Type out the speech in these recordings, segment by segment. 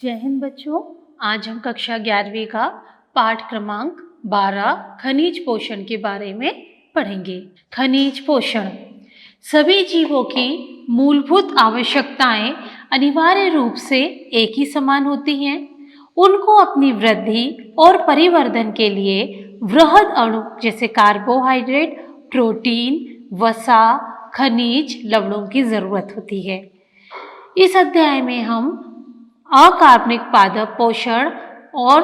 जय हिंद बच्चों। आज हम कक्षा 11वीं का पाठ क्रमांक 12 खनिज पोषण के बारे में पढ़ेंगे। खनिज पोषण सभी जीवों की मूलभूत आवश्यकताएं अनिवार्य रूप से एक ही समान होती हैं। उनको अपनी वृद्धि और परिवर्धन के लिए वृहद अणु जैसे कार्बोहाइड्रेट, प्रोटीन, वसा, खनिज, लवणों की जरूरत होती है। इस अध्याय में हम अकार्बनिक पादप पोषण और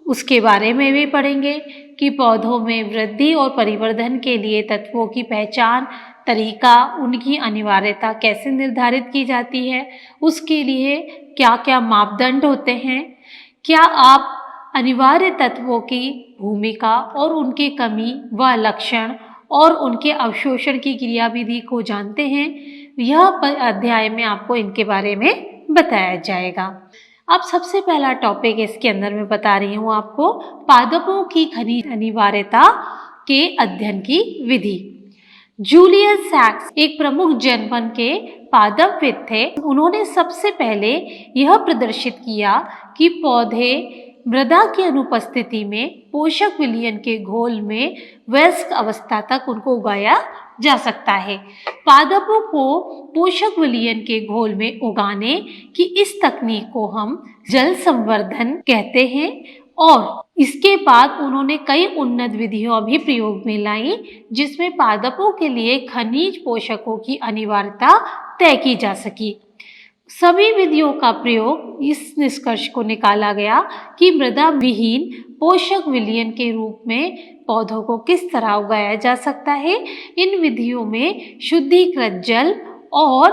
उसके बारे में भी पढ़ेंगे कि पौधों में वृद्धि और परिवर्धन के लिए तत्वों की पहचान, तरीका, उनकी अनिवार्यता कैसे निर्धारित की जाती है, उसके लिए क्या क्या मापदंड होते हैं, क्या आप अनिवार्य तत्वों की भूमिका और उनकी कमी व लक्षण और उनके अवशोषण की क्रियाविधि को जानते हैं। यह अध्याय में आपको इनके बारे में बताया जाएगा। अब सबसे पहला टॉपिक इसके अंदर मैं बता रही हूँ आपको पादपों की खनिज अनिवार्यता के अध्ययन की विधि। जूलियस सैक्स एक प्रमुख जर्मन के पादपविद थे। उन्होंने सबसे पहले यह प्रदर्शित किया कि पौधे मृदा की अनुपस्थिति में पोषक विलयन के घोल में वयस्क अवस्था तक उनको उगाया जा सकता है। पादपों को पोषक विलयन के घोल में उगाने की इस तकनीक को हम जल संवर्धन कहते हैं और इसके बाद उन्होंने कई उन्नत विधियों भी प्रयोग में लाई जिसमें पादपों के लिए खनिज पोषकों की अनिवार्यता तय की जा सकी। सभी विधियों का प्रयोग इस निष्कर्ष को निकाला गया कि मृदा विहीन पोषक विलयन के रूप में पौधों को किस तरह उगाया जा सकता है। इन विधियों में शुद्धिकृत जल और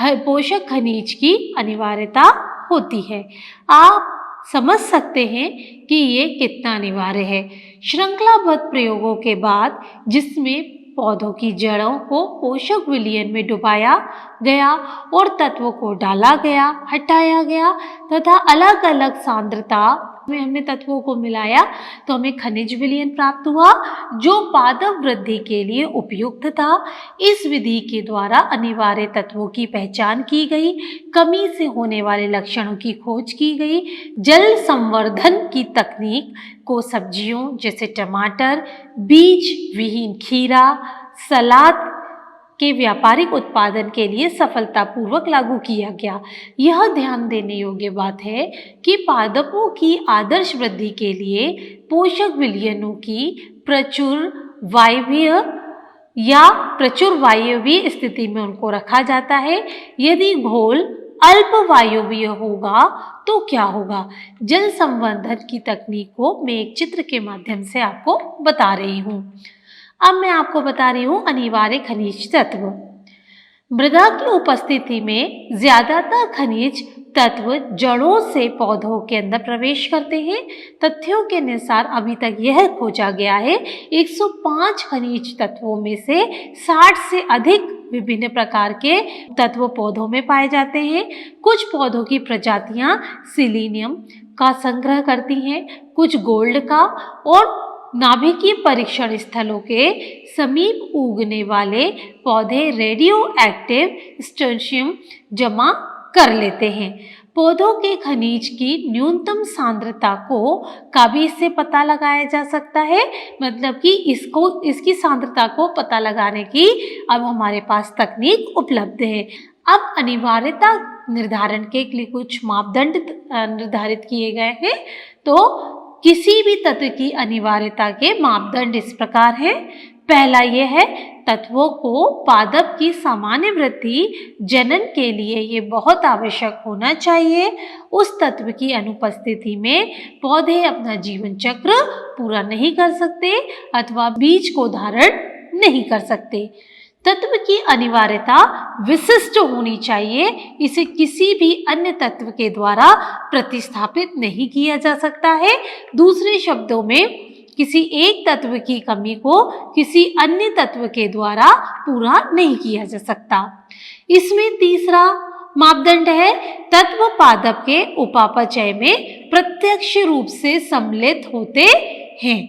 पोषक खनिज की अनिवार्यता होती है। आप समझ सकते हैं कि ये कितना अनिवार्य है। श्रृंखलाबद्ध प्रयोगों के बाद जिसमें पौधों की जड़ों को पोषक विलयन में डुबाया गया और तत्वों को डाला गया, हटाया गया तथा अलग अलग सांद्रता में हमने तत्वों को मिलाया तो हमें खनिज विलयन प्राप्त हुआ जो पादप वृद्धि के लिए उपयुक्त था। इस विधि के द्वारा अनिवार्य तत्वों की पहचान की गई, कमी से होने वाले लक्षणों की खोज की गई। जल संवर्धन की तकनीक को सब्जियों जैसे टमाटर, बीज विहीन खीरा, सलाद के व्यापारिक उत्पादन के लिए सफलतापूर्वक लागू किया गया। यह ध्यान देने योग्य बात है कि पादपों की आदर्श वृद्धि के लिए पोषक विलयनों की प्रचुर वायवीय स्थिति में उनको रखा जाता है। यदि घोल अल्प वायवीय होगा तो क्या होगा? जल संवर्धन की तकनीक को मैं एक चित्र के माध्यम से आपको बता रही हूँ। अब मैं आपको बता रही हूँ अनिवार्य खनिज तत्व। मृदा की उपस्थिति में ज्यादातर खनिज तत्व जड़ों से पौधों के अंदर प्रवेश करते हैं। तथ्यों के अनुसार अभी तक यह खोजा गया है 105 खनिज तत्वों में से 60 से अधिक विभिन्न प्रकार के तत्व पौधों में पाए जाते हैं। कुछ पौधों की प्रजातियां सिलीनियम का संग्रह करती हैं, कुछ गोल्ड का और नाभिकीय परीक्षण स्थलों के समीप उगने वाले पौधे रेडियो एक्टिव स्ट्रोंशियम जमा कर लेते हैं। पौधों के खनिज की न्यूनतम सांद्रता का भी इससे पता लगाया जा सकता है। मतलब कि इसकी सांद्रता को पता लगाने की अब हमारे पास तकनीक उपलब्ध है। अब अनिवार्यता निर्धारण के लिए कुछ मापदंड निर्धारित किए गए हैं। तो किसी भी तत्व की अनिवार्यता के मापदंड इस प्रकार हैं। पहला यह है तत्वों को पादप की सामान्य वृद्धि जनन के लिए ये बहुत आवश्यक होना चाहिए। उस तत्व की अनुपस्थिति में पौधे अपना जीवन चक्र पूरा नहीं कर सकते अथवा बीज को धारण नहीं कर सकते। तत्व की अनिवार्यता विशिष्ट होनी चाहिए। इसे किसी भी अन्य तत्व के द्वारा प्रतिस्थापित नहीं किया जा सकता है। दूसरे शब्दों में किसी एक तत्व की कमी को किसी अन्य तत्व के द्वारा पूरा नहीं किया जा सकता। इसमें तीसरा मापदंड है तत्व पादप के उपापचय में प्रत्यक्ष रूप से सम्मिलित होते हैं।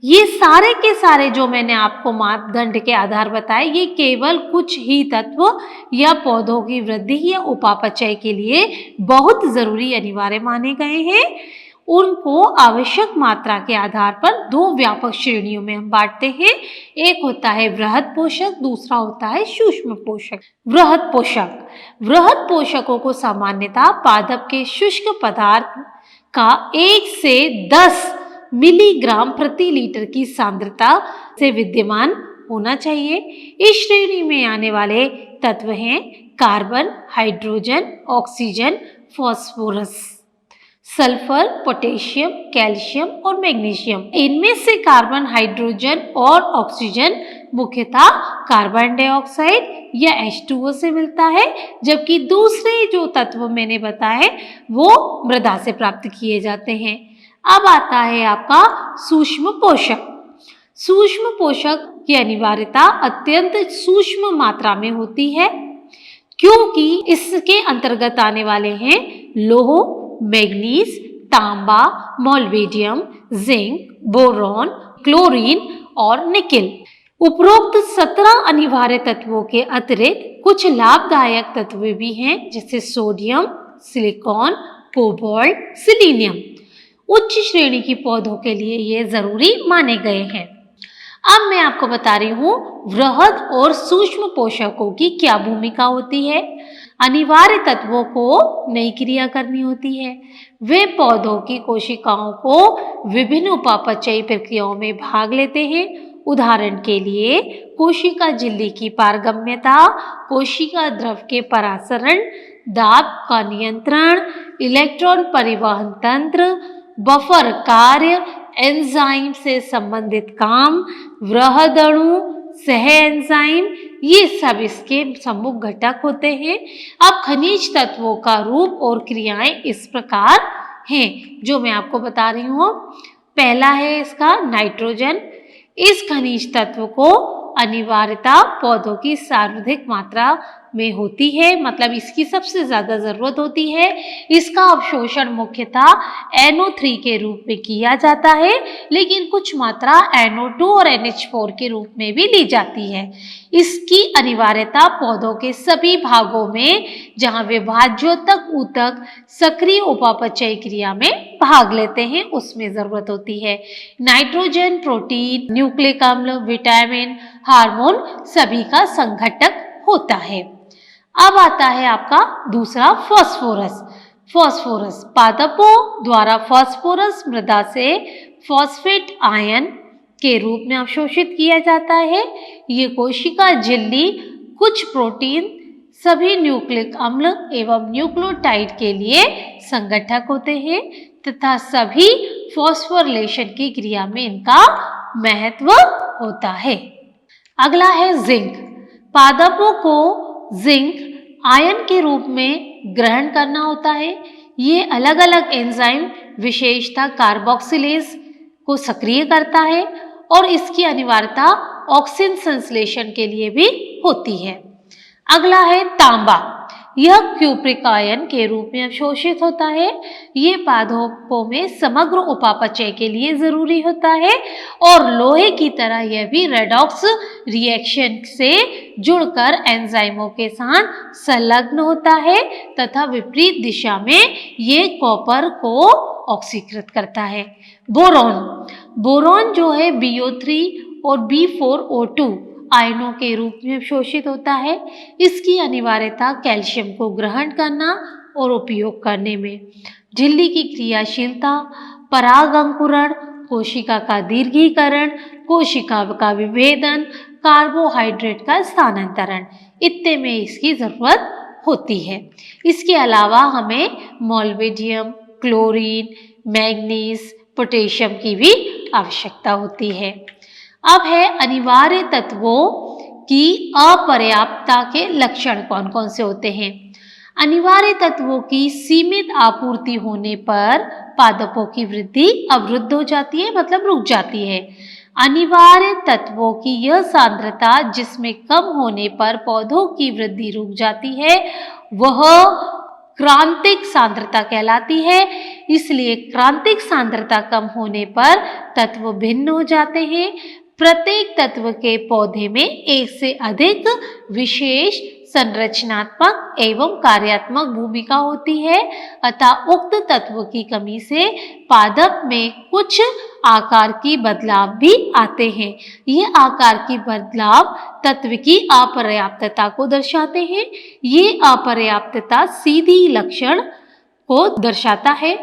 ये सारे के सारे जो मैंने आपको मापदंड के आधार बताए, ये केवल कुछ ही तत्व या पौधों की वृद्धि या उपापचय के लिए बहुत जरूरी अनिवार्य माने गए हैं। उनको आवश्यक मात्रा के आधार पर दो व्यापक श्रेणियों में हम बांटते हैं। एक होता है वृहद पोषक, दूसरा होता है सूक्ष्म पोषक। वृहद पोषक, वृहद पोषकों को सामान्यतः पादप के शुष्क पदार्थ का 1 से 10 मिलीग्राम प्रति लीटर की सांद्रता से विद्यमान होना चाहिए। इस श्रेणी में आने वाले तत्व हैं carbon, hydrogen, oxygen, phosphorus, sulphur, potassium, calcium और मैग्नीशियम। इनमें से कार्बन, हाइड्रोजन और ऑक्सीजन मुख्यतः कार्बन डाइऑक्साइड या H2O से मिलता है, जबकि दूसरे जो तत्व मैंने बताए वो मृदा से प्राप्त किए जाते हैं। अब आता है आपका सूक्ष्म पोषक। सूक्ष्म पोषक की अनिवार्यता अत्यंत सूक्ष्म मात्रा में होती है, क्योंकि इसके अंतर्गत आने वाले हैं लौह, मैग्नीज, तांबा, मोलिब्डेनम, जिंक, बोरॉन, क्लोरीन और निकेल। उपरोक्त 17 अनिवार्य तत्वों के अतिरिक्त कुछ लाभदायक तत्व भी हैं, जैसे सोडियम, सिलिकॉन, कोबाल्ट, सिलीनियम। उच्च श्रेणी की पौधों के लिए ये जरूरी माने गए हैं। अब मैं आपको बता रही हूँ वृहद और सूक्ष्म पोषकों की क्या भूमिका होती है। अनिवार्य तत्वों को नई क्रिया करनी होती है। वे पौधों की कोशिकाओं को विभिन्न उपापचयी प्रक्रियाओं में भाग लेते हैं। उदाहरण के लिए कोशिका झिल्ली की पारगम्यता, कोशिका द्रव के परासरण, दाब का नियंत्रण, इलेक्ट्रॉन परिवहन तंत्र, बफर कार्य, एंजाइम से संबंधित काम, वृहद अणु, सह एंजाइम, ये सब इसके प्रमुख घटक होते हैं। अब खनिज तत्वों का रूप और क्रियाएं इस प्रकार हैं जो मैं आपको बता रही हूँ। पहला है इसका नाइट्रोजन। इस खनिज तत्व को अनिवार्यता पौधों की सर्वाधिक मात्रा में होती है, मतलब इसकी सबसे ज्यादा जरूरत होती है। इसका अवशोषण मुख्यतः NO3 के रूप में किया जाता है, लेकिन कुछ मात्रा NO2 और NH4 के रूप में भी ली जाती है। इसकी अनिवार्यता पौधों के सभी भागों में जहां वे भाज्योतक ऊतक सक्रिय उपापचय क्रिया में भाग लेते हैं उसमें जरूरत होती है। नाइट्रोजन प्रोटीन, न्यूक्लिक अम्ल, विटामिन, हार्मोन सभी का संघटक होता है। अब आता है आपका दूसरा फास्फोरस। फास्फोरस पादपों द्वारा फास्फोरस मृदा से फॉस्फेट आयन के रूप में अवशोषित किया जाता है। ये कोशिका झिल्ली, कुछ प्रोटीन, सभी न्यूक्लिक अम्ल एवं न्यूक्लियोटाइड के लिए संगठक होते हैं तथा सभी फॉस्फोरिलेशन की क्रिया में इनका महत्व होता है। अगला है जिंक। पादपों को जिंक आयन के रूप में ग्रहण करना होता है। ये अलग अलग एंजाइम विशेषता कार्बोक्सिलेज को सक्रिय करता है और इसकी अनिवार्यता ऑक्सीजन संश्लेषण के लिए भी होती है। अगला है तांबा। यह क्यूप्रिक आयन के रूप में अवशोषित होता है। ये पादपों में समग्र उपापचय के लिए जरूरी होता है और लोहे की तरह यह भी रेडॉक्स रिएक्शन से जुड़कर एंजाइमों के साथ संलग्न होता है तथा विपरीत दिशा में ये कॉपर को ऑक्सीकृत करता है। बोरॉन, बोरॉन जो है BO3 और B4O2 आयनों के रूप में अवशोषित होता है। इसकी अनिवार्यता कैल्शियम को ग्रहण करना और उपयोग करने में, झिल्ली की क्रियाशीलता, पराग अंकुरण, कोशिका का दीर्घीकरण, कोशिका का विभेदन, कार्बोहाइड्रेट का स्थानांतरण, इतने में इसकी जरूरत होती है। इसके अलावा हमें मोलिब्डेनम, क्लोरीन, मैग्नीज, पोटेशियम की भी आवश्यकता होती है। अब है अनिवार्य तत्वों की अपर्याप्तता के लक्षण कौन कौन से होते हैं। अनिवार्य तत्वों की सीमित आपूर्ति होने पर पादपों की वृद्धि अवरुद्ध हो जाती है, मतलब रुक जाती है। अनिवार्य तत्वों की यह सांद्रता जिसमें कम होने पर पौधों की वृद्धि रुक जाती है वह क्रांतिक सांद्रता कहलाती है। इसलिए क्रांतिक सांद्रता कम होने पर तत्व भिन्न हो जाते हैं। प्रत्येक तत्व के पौधे में एक से अधिक विशेष संरचनात्मक एवं कार्यात्मक भूमिका होती है, अतः उक्त तत्व की कमी से पादप में कुछ आकार की बदलाव भी आते हैं। ये आकार की बदलाव तत्व की अपर्याप्तता को दर्शाते हैं। ये अपर्याप्तता सीधी लक्षण को दर्शाता है।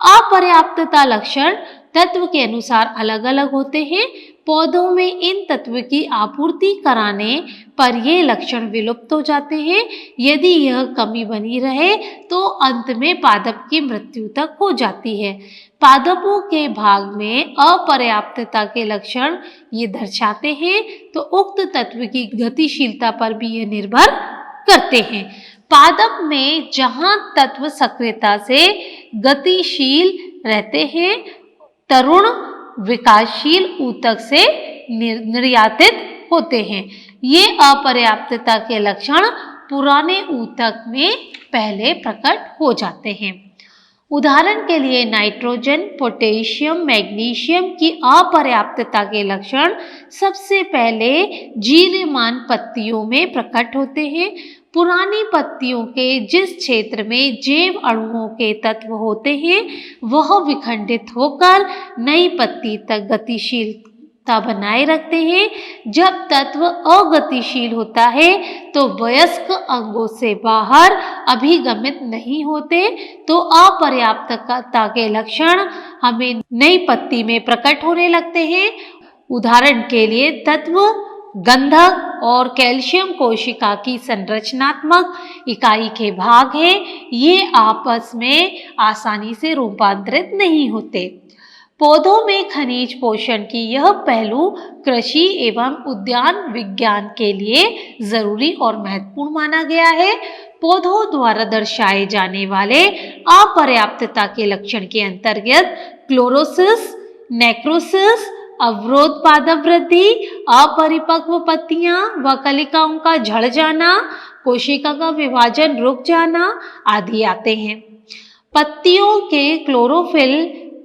अपर्याप्तता लक्षण तत्व के अनुसार अलग अलग होते हैं। पौधों में इन तत्व की आपूर्ति कराने पर ये लक्षण विलुप्त हो जाते हैं। यदि यह कमी बनी रहे तो अंत में पादप की मृत्यु तक हो जाती है। पादपों के भाग में अपर्याप्तता के लक्षण ये दर्शाते हैं, तो उक्त तत्व की गतिशीलता पर भी ये निर्भर करते हैं। पादप में जहां तत्व सक्रियता से गतिशील रहते हैं, तरुण विकासशील ऊतक से निर्यातित होते हैं। ये अपर्याप्तता के लक्षण पुराने ऊतक में पहले प्रकट हो जाते हैं। उदाहरण के लिए नाइट्रोजन, पोटेशियम, मैग्नीशियम की अपर्याप्तता के लक्षण सबसे पहले जीर्यमान पत्तियों में प्रकट होते हैं। पुरानी पत्तियों के जिस क्षेत्र में जैव अणुओं के तत्व होते हैं वह विखंडित होकर नई पत्ती तक गतिशीलता बनाए रखते हैं। जब तत्व अगतिशील होता है तो वयस्क अंगों से बाहर अभिगमित नहीं होते, तो अपर्याप्तता के लक्षण हमें नई पत्ती में प्रकट होने लगते हैं। उदाहरण के लिए तत्व गंधक और कैल्शियम कोशिका की संरचनात्मक इकाई के भाग हैं। ये आपस में आसानी से रूपांतरित नहीं होते। पौधों में खनिज पोषण की यह पहलू कृषि एवं उद्यान विज्ञान के लिए जरूरी और महत्वपूर्ण माना गया है। पौधों द्वारा दर्शाए जाने वाले अपर्याप्तता के लक्षण के अंतर्गत क्लोरोसिस, नेक्रोसिस, अवरोध पादप वृद्धि, अपरिपक्व पत्तियां व कलिकाओं का झड़ जाना, कोशिका का विभाजन रुक जाना आदि आते हैं। पत्तियों के क्लोरोफिल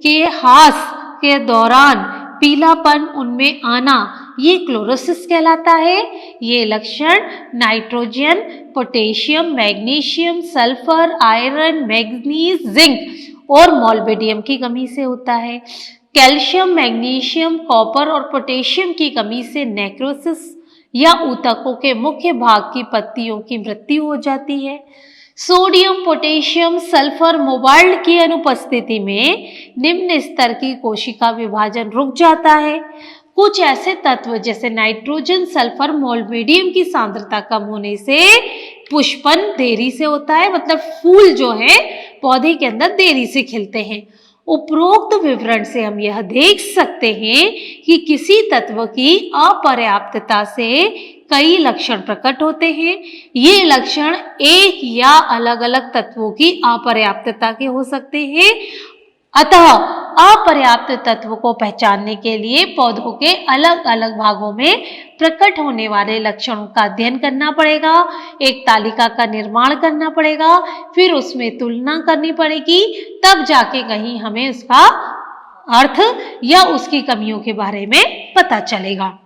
के ह्रास के दौरान पीलापन उनमें आना ये क्लोरोसिस कहलाता है। ये लक्षण nitrogen, potassium, magnesium, sulphur, iron, manganese, zinc और मोलिब्डेनम की कमी से होता है। कैल्शियम, मैग्नीशियम, कॉपर और पोटेशियम की कमी से नेक्रोसिस या ऊतकों के मुख्य भाग की पत्तियों की मृत्यु हो जाती है। सोडियम, पोटेशियम, सल्फर, मोबाइल की अनुपस्थिति में निम्न स्तर की कोशिका विभाजन रुक जाता है। कुछ ऐसे तत्व जैसे नाइट्रोजन, सल्फर, मोलिब्डेनम की सांद्रता कम होने से पुष्पन देरी से होता है, मतलब फूल जो है पौधे के अंदर देरी से खिलते हैं। उपरोक्त विवरण से हम यह देख सकते हैं कि किसी तत्व की अपर्याप्तता से कई लक्षण प्रकट होते हैं। ये लक्षण एक या अलग अलग तत्वों की अपर्याप्तता के हो सकते हैं। अतः अपर्याप्त तत्व को पहचानने के लिए पौधों के अलग अलग भागों में प्रकट होने वाले लक्षणों का अध्ययन करना पड़ेगा, एक तालिका का निर्माण करना पड़ेगा, फिर उसमें तुलना करनी पड़ेगी, तब जाके कहीं हमें उसका अर्थ या उसकी कमियों के बारे में पता चलेगा।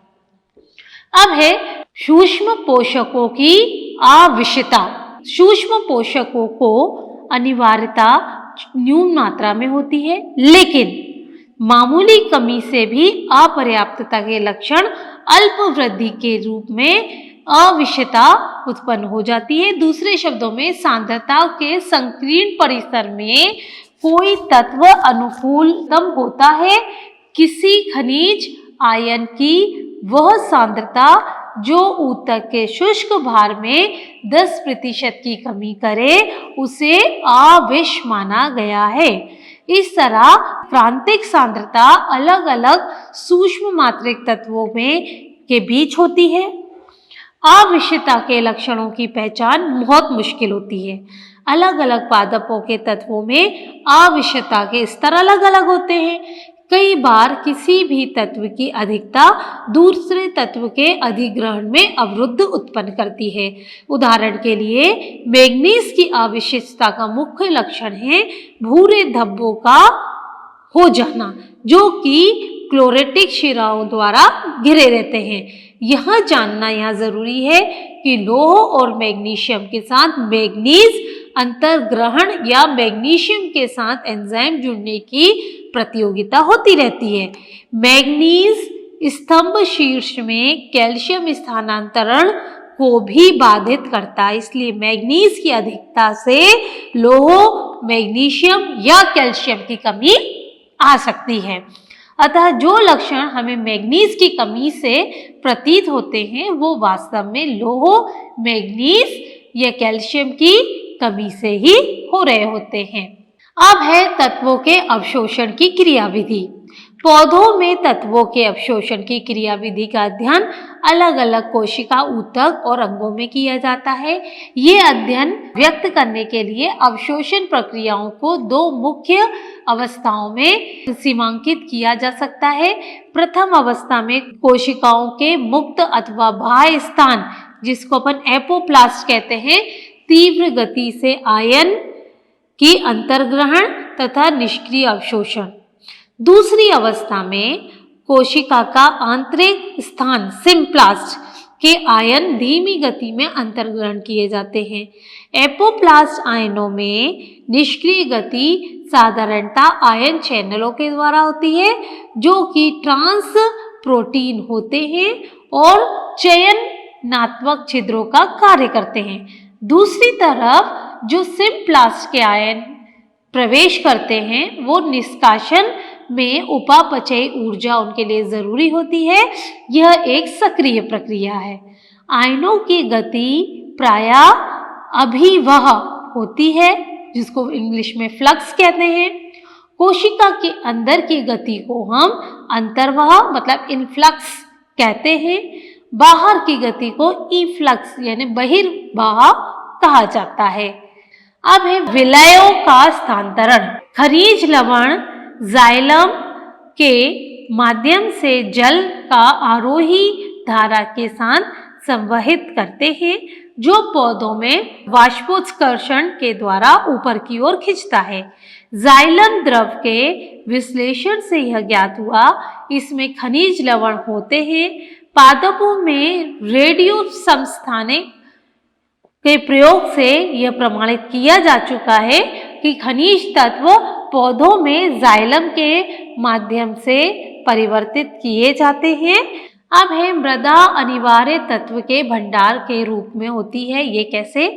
अब है सूक्ष्म पोषकों की आवश्यकता। सूक्ष्म पोषकों को अनिवार्यता न्यून मात्रा में होती है, लेकिन मामूली कमी से भी अपर्याप्तता के लक्षण अल्प वृद्धि के रूप में अविषयता उत्पन्न हो जाती है। दूसरे शब्दों में सांद्रता के संकीर्ण परिसर में कोई तत्व अनुकूलतम होता है। किसी खनिज आयन की वह सांद्रता जो ऊतक के शुष्क भार में 10% की कमी करे उसे अविष माना गया है। इस तरह क्रांतिक सांद्रता अलग अलग सूक्ष्म मात्रिक तत्वों में के बीच होती है। अविषयता के लक्षणों की पहचान बहुत मुश्किल होती है। अलग अलग पादपों के तत्वों में अविषयता के स्तर अलग अलग होते हैं। कई बार किसी भी तत्व की अधिकता दूसरे तत्व के अधिग्रहण में अवरुद्ध उत्पन्न करती है। उदाहरण के लिए मैग्नीज की अविशेषता का मुख्य लक्षण है भूरे धब्बों का हो जाना, जो कि क्लोरेटिक शिराओं द्वारा घिरे रहते हैं। यह जानना यहाँ जरूरी है कि लौह और मैग्नीशियम के साथ मैग्नीज अंतर्ग्रहण या मैग्नीशियम के साथ एंजाइम जुड़ने की प्रतियोगिता होती रहती है। मैग्नीज स्तंभ शीर्ष में कैल्शियम स्थानांतरण को भी बाधित करता है, इसलिए मैग्नीज की अधिकता से लौह, मैग्नीशियम या कैल्शियम की कमी आ सकती है। अतः जो लक्षण हमें मैग्नीज की कमी से प्रतीत होते हैं वो वास्तव में लौह, मैग्नीज या कैल्शियम की कमी से ही हो रहे होते हैं। अब है तत्वों के अवशोषण की क्रियाविधि। पौधों में तत्वों के अवशोषण की क्रियाविधि का अध्ययन अलग अलग कोशिका ऊतक और अंगों में किया जाता है। ये अध्ययन व्यक्त करने के लिए अवशोषण प्रक्रियाओं को दो मुख्य अवस्थाओं में सीमांकित किया जा सकता है। प्रथम अवस्था में कोशिकाओं के मुक्त अथवा बाह्य स्थान, जिसको अपन एपोप्लास्ट कहते हैं, तीव्र गति से आयन की अंतर्ग्रहण तथा निष्क्रिय अवशोषण। दूसरी अवस्था में कोशिका का आंतरिक स्थान सिम्प्लास्ट के आयन धीमी गति में अंतर्ग्रहण किए जाते हैं। एपोप्लास्ट आयनों में निष्क्रिय गति साधारणतः आयन चैनलों के द्वारा होती है, जो कि ट्रांस प्रोटीन होते हैं और चयनात्मक छिद्रों का कार्य करते हैं। दूसरी तरफ जो सिम्प्लास्ट के आयन प्रवेश करते हैं वो निष्कासन में उपापचयी ऊर्जा उनके लिए जरूरी होती है। यह एक सक्रिय प्रक्रिया है। आयनों की गति प्रायः अभिवह होती है, जिसको इंग्लिश में फ्लक्स कहते हैं। कोशिका के अंदर की गति को हम अंतर्वह मतलब इनफ्लक्स कहते हैं। बाहर की गति को इफ्लक्स यानी बहिर्वाह कहा जाता है। अब है विलयों का स्थानांतरण। खनिज लवण जाइलम के माध्यम से जल का आरोही धारा के साथ संवहित करते हैं, जो पौधों में वाष्पोत्कर्षण के द्वारा ऊपर की ओर खींचता है। जाइलम द्रव के विश्लेषण से यह ज्ञात हुआ, इसमें खनिज लवण होते हैं। पादपों में रेडियो समस्थानिक के प्रयोग से यह प्रमाणित किया जा चुका है कि खनिज तत्व पौधों में जाइलम के माध्यम से परिवर्तित किए जाते हैं। अब है मृदा अनिवार्य तत्व के भंडार के रूप में होती है। ये कैसे?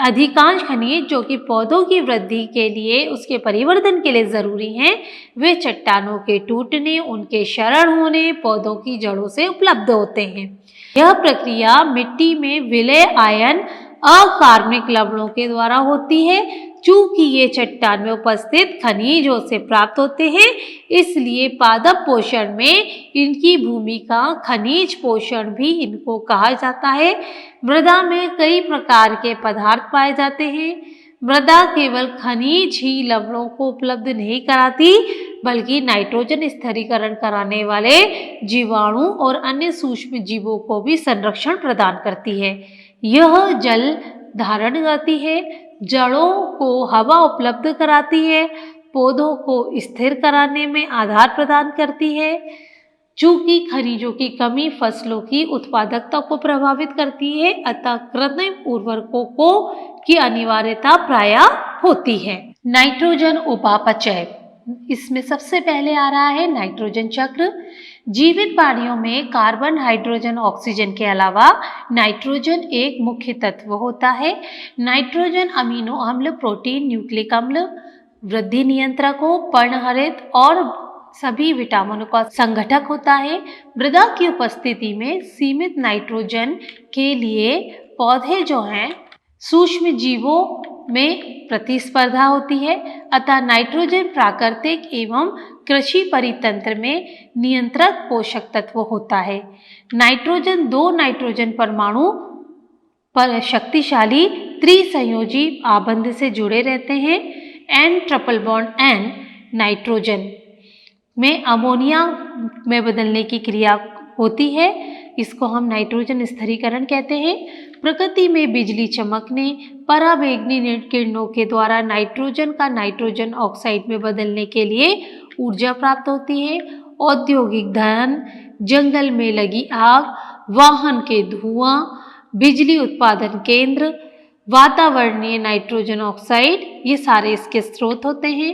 अधिकांश खनिज जो कि पौधों की वृद्धि के लिए, उसके परिवर्धन के लिए जरूरी हैं, वे चट्टानों के टूटने, उनके क्षरण होने, पौधों की जड़ों से उपलब्ध होते हैं। यह प्रक्रिया मिट्टी में विलय आयन अकार्बनिक लवणों के द्वारा होती है। चूंकि ये चट्टान में उपस्थित खनिजों से प्राप्त होते हैं, इसलिए पादप पोषण में इनकी भूमिका खनिज पोषण भी इनको कहा जाता है। मृदा में कई प्रकार के पदार्थ पाए जाते हैं। मृदा केवल खनिज ही लवणों को उपलब्ध नहीं कराती, बल्कि नाइट्रोजन स्थिरीकरण कराने वाले जीवाणु और अन्य सूक्ष्म जीवों को भी संरक्षण प्रदान करती है। यह जल धारण करती है, जड़ों को हवा उपलब्ध कराती है, पौधों को स्थिर कराने में आधार प्रदान करती है। चूंकि खनिजों की कमी फसलों की उत्पादकता को प्रभावित करती है, अतः कृत्रिम उर्वरकों की अनिवार्यता प्रायः होती है। नाइट्रोजन उपापचय, इसमें सबसे पहले आ रहा है नाइट्रोजन चक्र। जीवित प्राणियों में कार्बन, हाइड्रोजन, ऑक्सीजन के अलावा नाइट्रोजन एक मुख्य तत्व होता है। नाइट्रोजन अमीनो अम्ल, प्रोटीन, न्यूक्लिक अम्ल, वृद्धि नियंत्रकों, पर्णहरित और सभी विटामिनों का संघटक होता है। मृदा की उपस्थिति में सीमित नाइट्रोजन के लिए पौधे जो हैं सूक्ष्म जीवों में प्रतिस्पर्धा होती है, अतः नाइट्रोजन प्राकृतिक एवं कृषि परितंत्र में नियंत्रक पोषक तत्व होता है। नाइट्रोजन दो नाइट्रोजन परमाणु पर शक्तिशाली त्रिसंयोजी आबंध से जुड़े रहते हैं। N triple bond N nitrogen में अमोनिया में बदलने की क्रिया होती है। इसको हम नाइट्रोजन स्थिरीकरण कहते हैं। प्रकृति में बिजली चमकने, पराबैंगनी किरणों के द्वारा नाइट्रोजन का नाइट्रोजन ऑक्साइड में बदलने के लिए ऊर्जा प्राप्त होती है। औद्योगिक दहन, जंगल में लगी आग, वाहन के धुआं, बिजली उत्पादन केंद्र, वातावरणीय नाइट्रोजन ऑक्साइड, ये सारे इसके स्रोत होते हैं।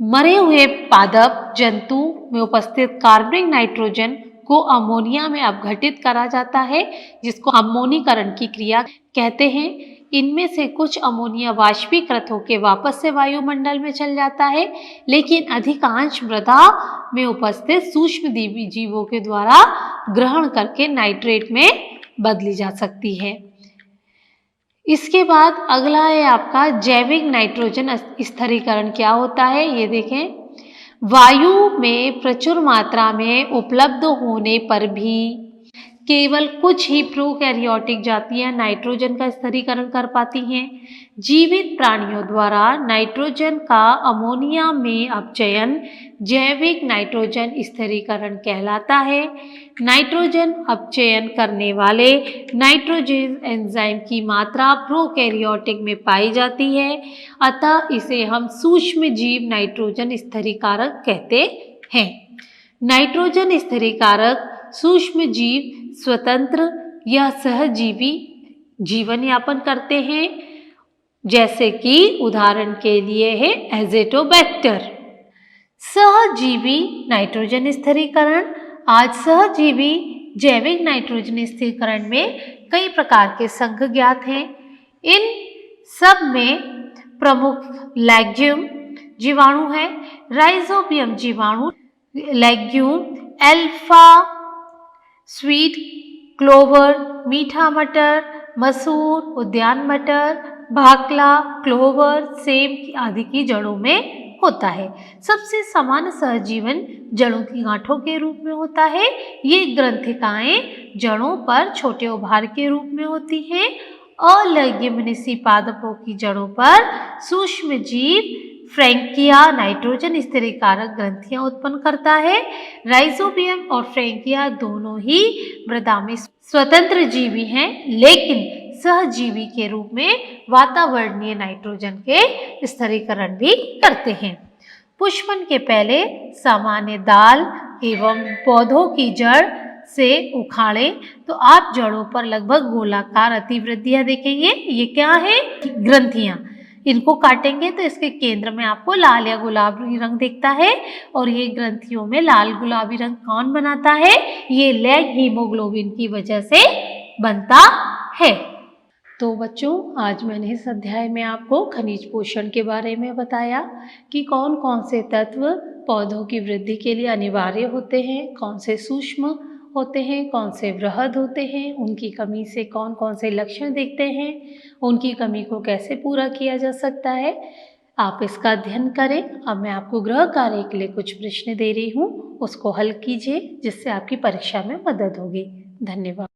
मरे हुए पादप जंतु में उपस्थित कार्बनिक नाइट्रोजन को अमोनिया में अपघटित करा जाता है, जिसको अमोनीकरण की क्रिया कहते हैं। इनमें से कुछ अमोनिया वाष्पीकृत होकर वापस से वायुमंडल में चल जाता है, लेकिन अधिकांश मृदा में उपस्थित सूक्ष्म जीवों के द्वारा ग्रहण करके नाइट्रेट में बदली जा सकती है। इसके बाद अगला है आपका जैविक नाइट्रोजन स्थिरीकरण। क्या होता है ये देखें। वायु में प्रचुर मात्रा में उपलब्ध होने पर भी केवल कुछ ही प्रोकैरियोटिक जातियां नाइट्रोजन का स्थिरीकरण कर पाती हैं। जीवित प्राणियों द्वारा नाइट्रोजन का अमोनिया में अपचयन जैविक नाइट्रोजन स्थिरीकरण कहलाता है। नाइट्रोजन अपचयन करने वाले नाइट्रोजन एंजाइम की मात्रा प्रोकैरियोटिक में पाई जाती है, अतः इसे हम सूक्ष्म जीव नाइट्रोजन स्थिरीकारक कहते हैं। नाइट्रोजन स्थिरीकारक सूक्ष्म जीव स्वतंत्र या सहजीवी जीवन यापन करते हैं, जैसे कि उदाहरण के लिए है एज़ोटोबैक्टर। सहजीवी नाइट्रोजन स्थिरीकरण। आज सहजीवी जैविक नाइट्रोजन स्थिरीकरण में कई प्रकार के संघ ज्ञात हैं। इन सब में प्रमुख लेग्यूम जीवाणु है, राइजोबियम जीवाणु, लेग्यूम, अल्फा स्वीट क्लोवर, मीठा मटर, मसूर, उद्यान मटर, भाकला, क्लोवर, सेब आदि की जड़ों में होता है। सबसे सामान्य सहजीवन जड़ों की गांठों के रूप में होता है। ये ग्रंथिकाएं जड़ों पर छोटे उभार के रूप में होती हैं। अलेग्युमिनेसी पादपों की जड़ों पर सूक्ष्म जीव फ्रैंकिया नाइट्रोजन स्थिरीकारक ग्रंथियां उत्पन्न करता है। राइजोबियम और फ्रैंकिया दोनों ही मृदा में स्वतंत्र जीवी हैं, लेकिन सहजीवी के रूप में वातावरणीय नाइट्रोजन के स्थिरीकरण भी करते हैं। पुष्पन के पहले सामान्य दाल एवं पौधों की जड़ से उखाड़े तो आप जड़ों पर लगभग गोलाकार अतिवृद्धियां देखेंगे। ये क्या है? ग्रंथियां। इनको काटेंगे तो इसके केंद्र में आपको लाल या गुलाबी रंग दिखता है, और ये ग्रंथियों में लाल गुलाबी रंग कौन बनाता है? ये लैग हीमोग्लोबिन की वजह से बनता है। तो बच्चों, आज मैंने इस अध्याय में आपको खनिज पोषण के बारे में बताया कि कौन कौन से तत्व पौधों की वृद्धि के लिए अनिवार्य होते हैं, कौन से सूक्ष्म होते हैं, कौन से वृहद होते हैं, उनकी कमी से कौन कौन से लक्षण दिखते हैं, उनकी कमी को कैसे पूरा किया जा सकता है। आप इसका अध्ययन करें। अब मैं आपको गृह कार्य के लिए कुछ प्रश्न दे रही हूँ, उसको हल कीजिए, जिससे आपकी परीक्षा में मदद होगी। धन्यवाद।